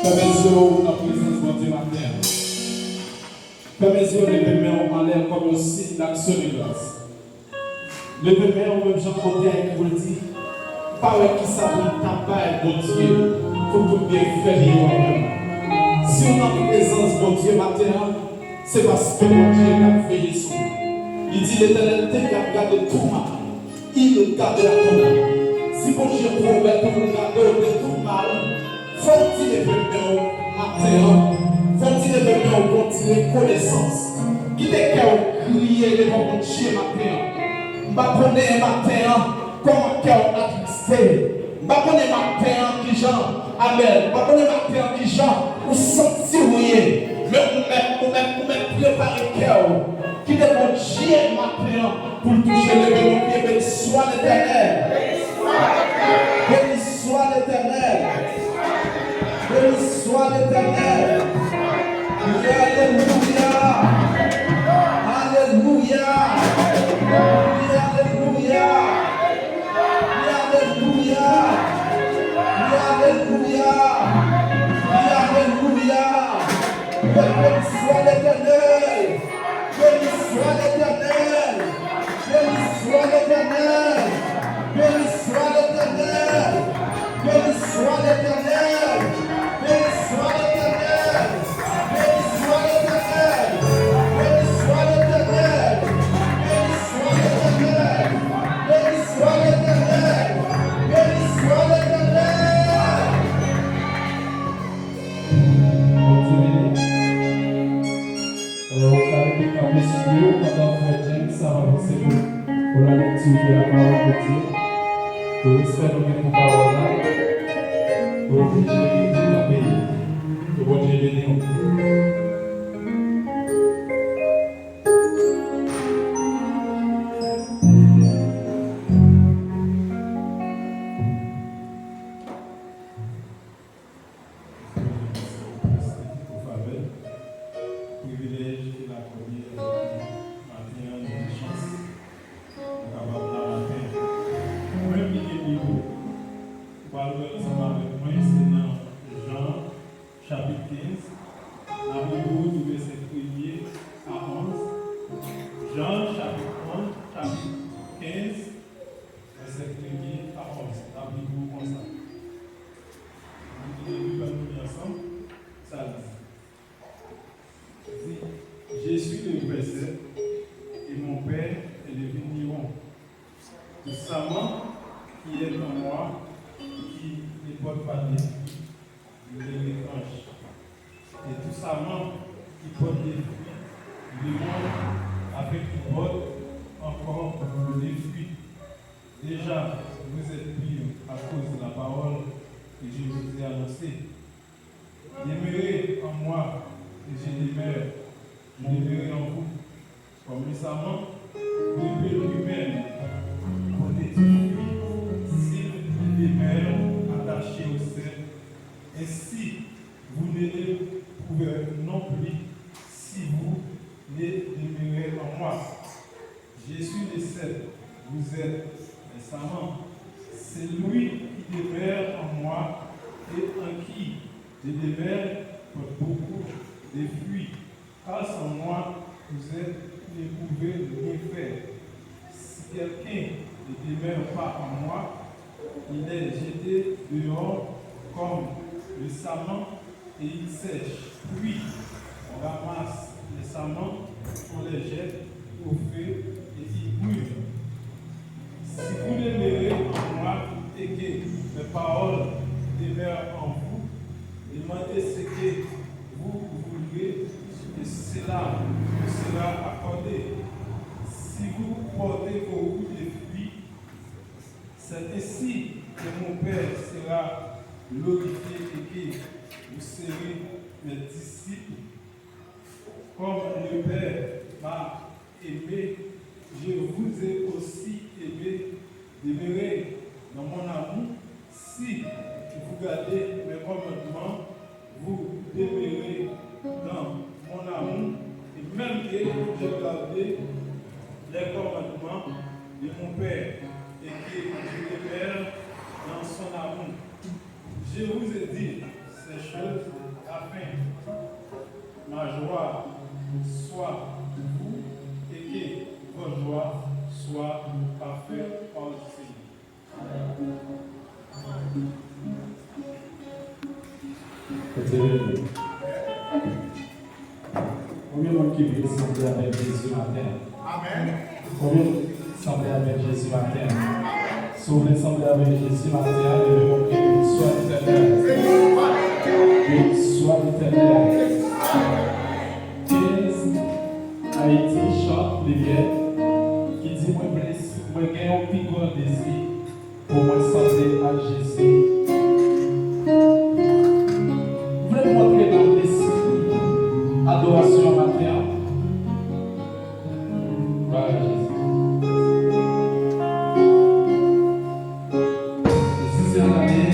Permettez-vous la présence de Dieu matin. Permettez-vous de mettre en l'air comme aussi l'action de grâce. Le pépé, on même Jean côté avec vous le dit, pas avec qui ça vous taper, bon Dieu, pour vous bien faire moi-même. Si on a la présence de Dieu matin, c'est parce que mon Dieu a veillé sur nous. Il dit l'Éternel t'a gardé tout mal. Il garde la ton âme. Si mon Dieu promet que vous gardez tout mal, faut-il les pépés matin, faut-il les pépés continuer connaissance. Il est qu'à crier devant mon Dieu matin. Je connais matin comment cœur attristé. Je connais matin qui gens amen. Je connais matin qui gens ou sentir rien. Mais vous préparer cœur. Qui est mon Dieu matin pour toucher le pied. Béni soit l'Éternel. Béni soit l'Éternel. Béni soit l'Éternel. Alléluia. Alléluia. Alléluia. Alléluia. Alléluia. Alléluia. Béni soit l'Éternel. Béni soit l'Éternel. Béni soit l'Éternel. Béni soit l'Éternel. Béni soit l'Éternel. Béni soit l'Éternel. Béni soit l'Éternel. Béni soit l'Éternel. Béni soit l'Éternel. Béni soit l'Éternel. Béni soit l'Éternel. Alors, on va aller par le studio pendant que James a avancé pour la lecture de la parole de Dieu. Pour espérer que pour parole là, pour que j'ai tout le pays, pour que j'ai béni au Je suis le verset et mon Père est le vigneron. Le saman qui est en moi, qui ne porte pas de fruits, je le retranche. Et tout saman qui porte des fruits, je le mange avec qui porte encore des fruits. Déjà, vous êtes purs à cause de la parole que je vous ai annoncée. Demeurez en moi et je demeure. Je demeure en vous. Comme le saman demeure lui-même pour des fruits s'il demeure attaché au sel. Ainsi, vous ne le pouvez non plus si vous ne demeurez en moi. Je suis le sel, vous êtes les samans. C'est lui qui demeure en moi et en qui je demeure pour beaucoup de fruits. Car sans moi, vous ne pouvez rien faire. Si quelqu'un ne demeure pas en moi, il est jeté dehors comme le saman et il sèche. Puis, on ramasse les samans, on les jette au feu et ils brûlent. Si vous demeurez en moi et que mes paroles demeurent en vous, demandez ce que vous voulez et cela vous sera accordé. Si vous portez beaucoup de fruits, c'est ainsi que mon Père sera glorifié et que vous serez mes disciples. Comme le Père m'a aimé, je vous ai aussi aimé. Demeurez dans mon amour. Si vous gardez mes commandements, vous demeurez dans mon amour. Et même que je garde les commandements de mon Père et que je demeure dans son amour. Je vous ai dit ces choses afin que ma joie soit vous et que votre joie soit parfaite par le Seigneur. Combien de monde qui veut sembler avec Jésus matin? Amen. Combien sembler avec Jésus matin? Si vous voulez sembler avec Jésus matin, levez vos pieds, qu'il soit l'éternel. Qu'il soit l'éternel. 15, Haïti chante les vieilles qui dit moi blessé, moi gagne un plus grand désir pour moi sembler à Jésus. Vous voulez montrer dans l'esprit adoration matin? Voilà Jésus. Le 6e année,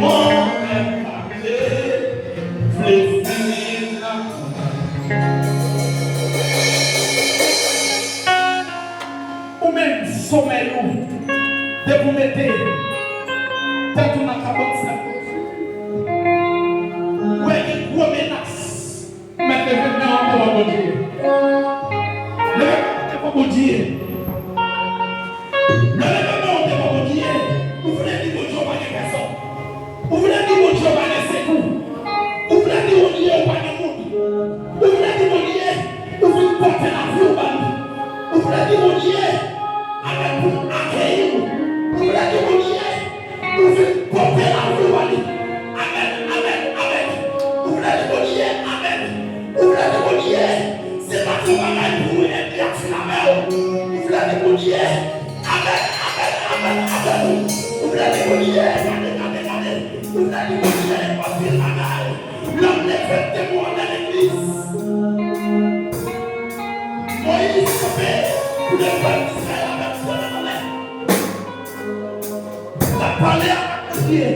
Ou même sommeil de vous mettre tête dans la cabane. Ouais, une grosse menace. Mais devenez encore bon Dieu. Levez-moi pour bon Dieu. Levez-moi pour bon Dieu. Vous voulez dire bon Dieu pas de personne. Vous voulez dire bon Dieu pas de secours. Vous voulez dire bon Dieu pas de monde. Vous voulez dire bon Dieu. Vous voulez porter la vie au bas. Vous voulez dire bon Dieu. Avec pour accueillir. Vous voulez dire bon Dieu. Vous voulez porter la vie au bas. Amen, amen, amen. Vous voulez dire bon Dieu. Amen. Vous voulez dire bon Dieu. C'est pas tout bagage pour vous aider à faire la mer. Vous voulez dire bon Dieu. Amen, amen, amen, amen. Vous voulez dire bon Dieu. Regardez. Vous voulez dire bon Dieu. Parce que la balle. L'homme n'est fait témoin dans l'église. Moïse fait pour le peuple d'Israël avec ce moment-là. La parole à Dieu.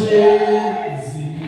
Jésus,